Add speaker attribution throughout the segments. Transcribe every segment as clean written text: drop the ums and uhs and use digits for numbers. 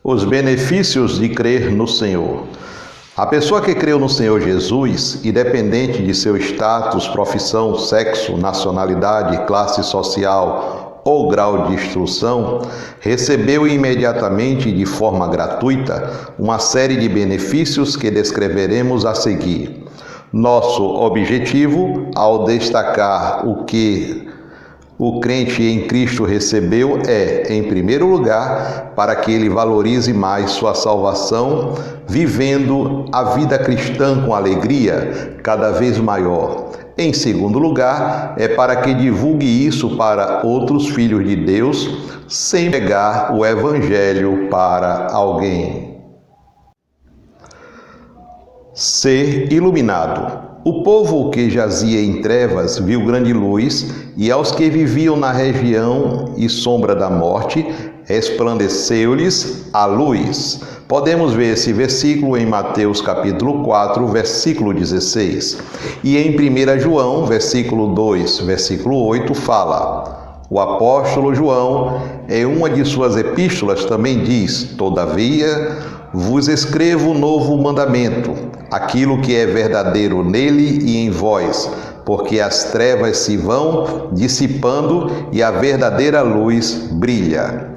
Speaker 1: Os benefícios de crer no Senhor. A pessoa que creu no Senhor Jesus, independente de seu status, profissão, sexo, nacionalidade, classe social ou grau de instrução, recebeu imediatamente e de forma gratuita uma série de benefícios que descreveremos a seguir. Nosso objetivo, ao destacar o que o crente em Cristo recebeu, é, em primeiro lugar, para que ele valorize mais sua salvação, vivendo a vida cristã com alegria cada vez maior. Em segundo lugar, é para que divulgue isso para outros filhos de Deus, sem pregar o Evangelho para alguém. Ser iluminado. O povo que jazia em trevas viu grande luz, e aos que viviam na região e sombra da morte, resplandeceu-lhes a luz. Podemos ver esse versículo em Mateus capítulo 4, versículo 16. E em 1 João, versículo 2, versículo 8, fala: o apóstolo João, em uma de suas epístolas, também diz: todavia, vos escrevo um novo mandamento, aquilo que é verdadeiro nele e em vós, porque as trevas se vão dissipando e a verdadeira luz brilha.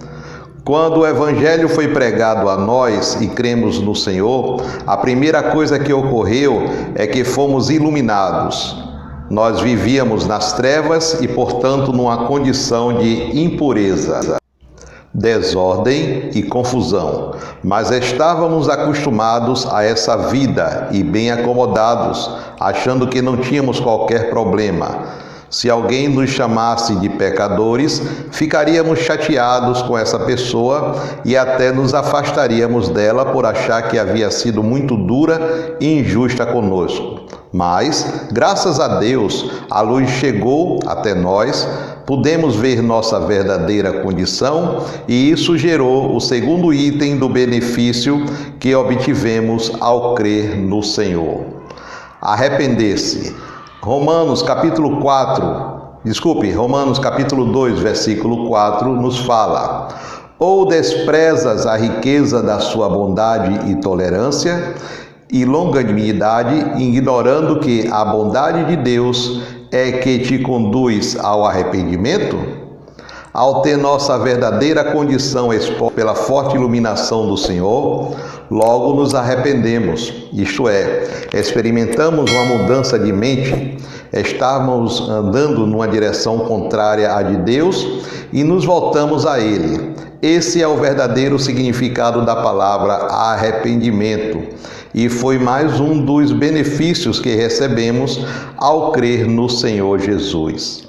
Speaker 1: Quando o Evangelho foi pregado a nós e cremos no Senhor, a primeira coisa que ocorreu é que fomos iluminados. Nós vivíamos nas trevas e, portanto, numa condição de impureza, desordem e confusão, mas estávamos acostumados a essa vida e bem acomodados, achando que não tínhamos qualquer problema. Se alguém nos chamasse de pecadores, ficaríamos chateados com essa pessoa e até nos afastaríamos dela por achar que havia sido muito dura e injusta conosco. Mas, graças a Deus, a luz chegou até nós, pudemos ver nossa verdadeira condição e isso gerou o segundo item do benefício que obtivemos ao crer no Senhor. Arrepender-se. Romanos capítulo 2, versículo 4 nos fala: ou desprezas a riqueza da sua bondade e tolerância e longanimidade, ignorando que a bondade de Deus é que te conduz ao arrependimento? Ao ter nossa verdadeira condição exposta pela forte iluminação do Senhor, logo nos arrependemos, isto é, experimentamos uma mudança de mente, estamos andando numa direção contrária à de Deus e nos voltamos a Ele. Esse é o verdadeiro significado da palavra arrependimento. E foi mais um dos benefícios que recebemos ao crer no Senhor Jesus.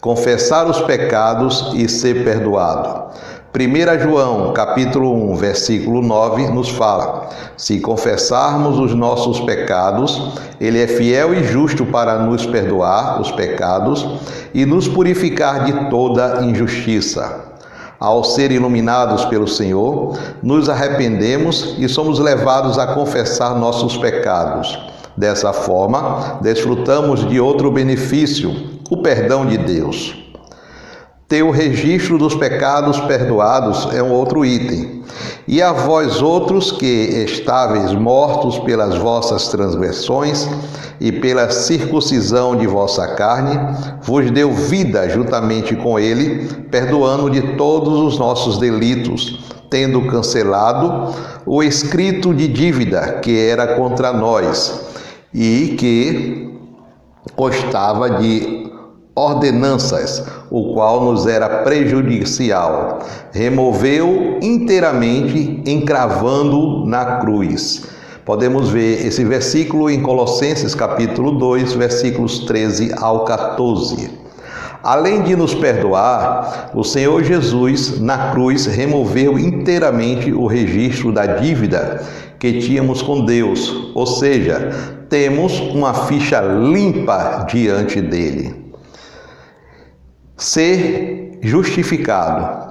Speaker 1: Confessar os pecados e ser perdoado. 1 João, capítulo 1, versículo 9, nos fala: se confessarmos os nossos pecados, Ele é fiel e justo para nos perdoar os pecados e nos purificar de toda injustiça. Ao ser iluminados pelo Senhor, nos arrependemos e somos levados a confessar nossos pecados. Dessa forma, desfrutamos de outro benefício, o perdão de Deus. Ter o registro dos pecados perdoados é um outro item. E a vós outros que estáveis mortos pelas vossas transgressões e pela circuncisão de vossa carne, vos deu vida juntamente com ele, perdoando de todos os nossos delitos, tendo cancelado o escrito de dívida que era contra nós e que constava de ordenanças, o qual nos era prejudicial. Removeu inteiramente, encravando na cruz. Podemos ver esse versículo em Colossenses capítulo 2, versículos 13 ao 14. Além de nos perdoar, o Senhor Jesus, na cruz, removeu inteiramente o registro da dívida que tínhamos com Deus, ou seja, temos uma ficha limpa diante dele. Ser justificado.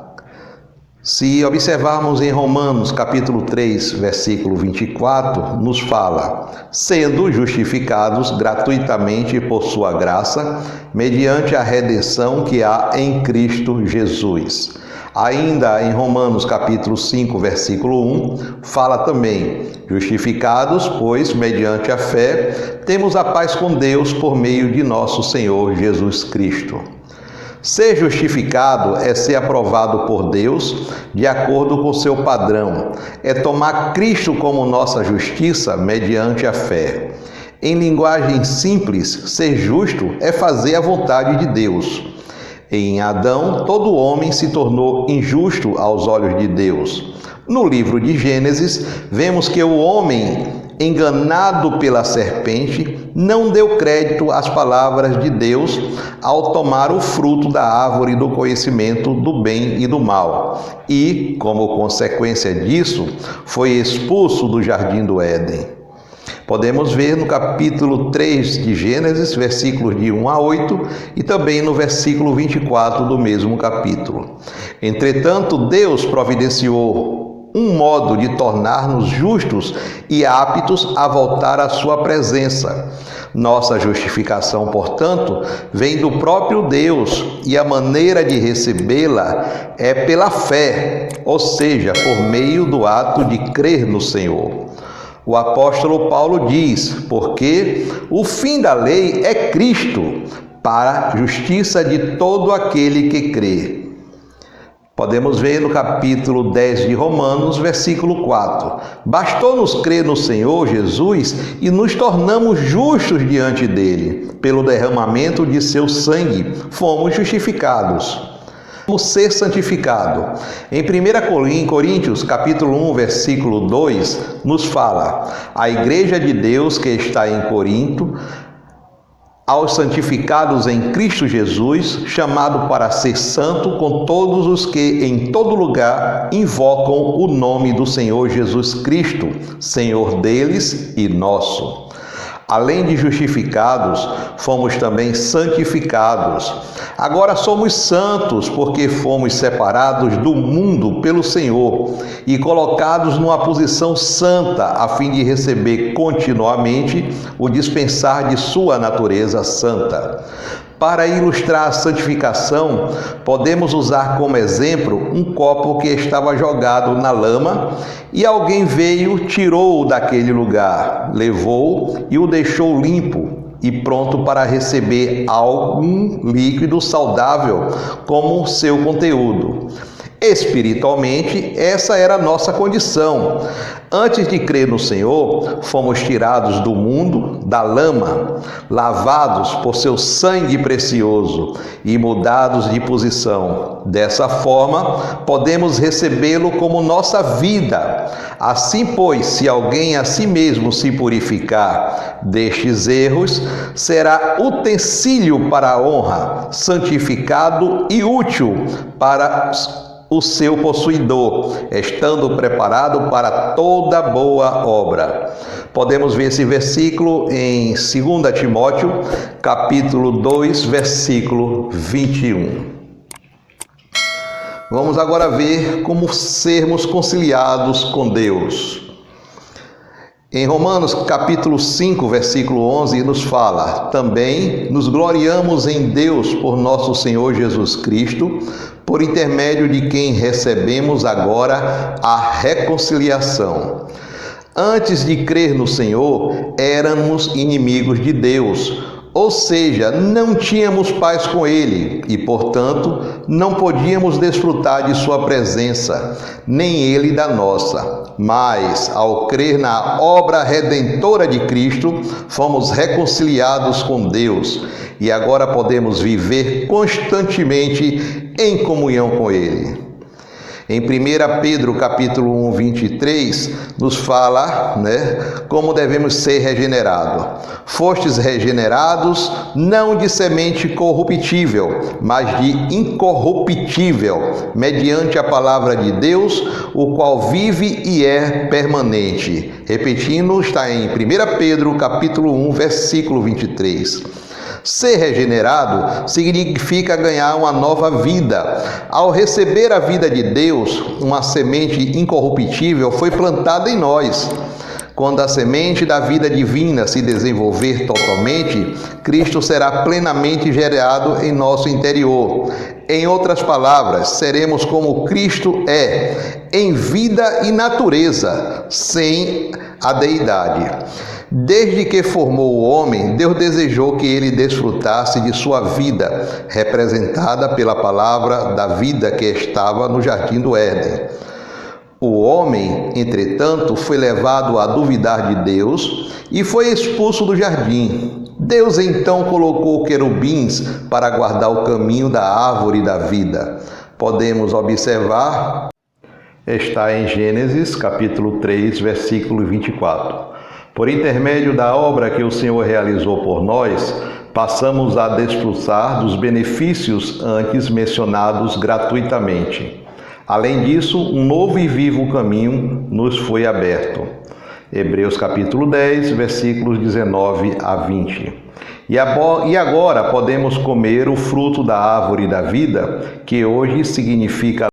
Speaker 1: Se observarmos em Romanos capítulo 3, versículo 24, nos fala: sendo justificados gratuitamente por sua graça, mediante a redenção que há em Cristo Jesus, Ainda em Romanos capítulo 5, versículo 1, fala também: justificados, pois, mediante a fé, temos a paz com Deus por meio de nosso Senhor Jesus Cristo. Ser justificado é ser aprovado por Deus de acordo com seu padrão, é tomar Cristo como nossa justiça mediante a fé. Em linguagem simples, ser justo é fazer a vontade de Deus. Em Adão, todo homem se tornou injusto aos olhos de Deus. No livro de Gênesis, vemos que o homem, enganado pela serpente, não deu crédito às palavras de Deus ao tomar o fruto da árvore do conhecimento do bem e do mal. E, como consequência disso, foi expulso do jardim do Éden. Podemos ver no capítulo 3 de Gênesis, versículos de 1 a 8, e também no versículo 24 do mesmo capítulo. Entretanto, Deus providenciou um modo de tornar-nos justos e aptos a voltar à sua presença. Nossa justificação, portanto, vem do próprio Deus, e a maneira de recebê-la é pela fé, ou seja, por meio do ato de crer no Senhor. O apóstolo Paulo diz: porque o fim da lei é Cristo, para a justiça de todo aquele que crê. Podemos ver no capítulo 10 de Romanos, versículo 4. Bastou-nos crer no Senhor Jesus e nos tornamos justos diante dele. Pelo derramamento de seu sangue, fomos justificados. Como ser santificado. Em 1 Coríntios, capítulo 1, versículo 2, nos fala: a igreja de Deus que está em Corinto, aos santificados em Cristo Jesus, chamado para ser santo com todos os que em todo lugar invocam o nome do Senhor Jesus Cristo, Senhor deles e nosso. Além de justificados, fomos também santificados. Agora somos santos porque fomos separados do mundo pelo Senhor e colocados numa posição santa a fim de receber continuamente o dispensar de sua natureza santa. Para ilustrar a santificação, podemos usar como exemplo um copo que estava jogado na lama e alguém veio, tirou-o daquele lugar, levou-o e o deixou limpo e pronto para receber algum líquido saudável como seu conteúdo. Espiritualmente, essa era a nossa condição. Antes de crer no Senhor, fomos tirados do mundo, da lama, lavados por seu sangue precioso e mudados de posição. Dessa forma, podemos recebê-lo como nossa vida. Assim, pois, se alguém a si mesmo se purificar destes erros, será utensílio para a honra, santificado e útil para o seu possuidor, estando preparado para toda boa obra. Podemos ver esse versículo em 2 Timóteo, capítulo 2, versículo 21. Vamos agora ver como sermos conciliados com Deus. Em Romanos capítulo 5, versículo 11, nos fala: também nos gloriamos em Deus por nosso Senhor Jesus Cristo, por intermédio de quem recebemos agora a reconciliação. Antes de crer no Senhor, éramos inimigos de Deus, ou seja, não tínhamos paz com Ele e, portanto, não podíamos desfrutar de Sua presença, nem Ele da nossa. Mas, ao crer na obra redentora de Cristo, fomos reconciliados com Deus e agora podemos viver constantemente em comunhão com Ele. Em 1 Pedro, capítulo 1, 23, nos fala, como devemos ser regenerados. Fostes regenerados não de semente corruptível, mas de incorruptível, mediante a palavra de Deus, o qual vive e é permanente. Repetindo, está em 1 Pedro, capítulo 1, versículo 23. Ser regenerado significa ganhar uma nova vida. Ao receber a vida de Deus, uma semente incorruptível foi plantada em nós. Quando a semente da vida divina se desenvolver totalmente, Cristo será plenamente gerado em nosso interior. Em outras palavras, seremos como Cristo é, em vida e natureza, sem a deidade. Desde que formou o homem, Deus desejou que ele desfrutasse de sua vida, representada pela palavra da vida que estava no jardim do Éden. O homem, entretanto, foi levado a duvidar de Deus e foi expulso do jardim. Deus então colocou querubins para guardar o caminho da árvore da vida. Podemos observar, está em Gênesis capítulo 3, versículo 24. Por intermédio da obra que o Senhor realizou por nós, passamos a desfrutar dos benefícios antes mencionados gratuitamente. Além disso, um novo e vivo caminho nos foi aberto. Hebreus capítulo 10, versículos 19 a 20. E agora podemos comer o fruto da árvore da vida, que hoje significa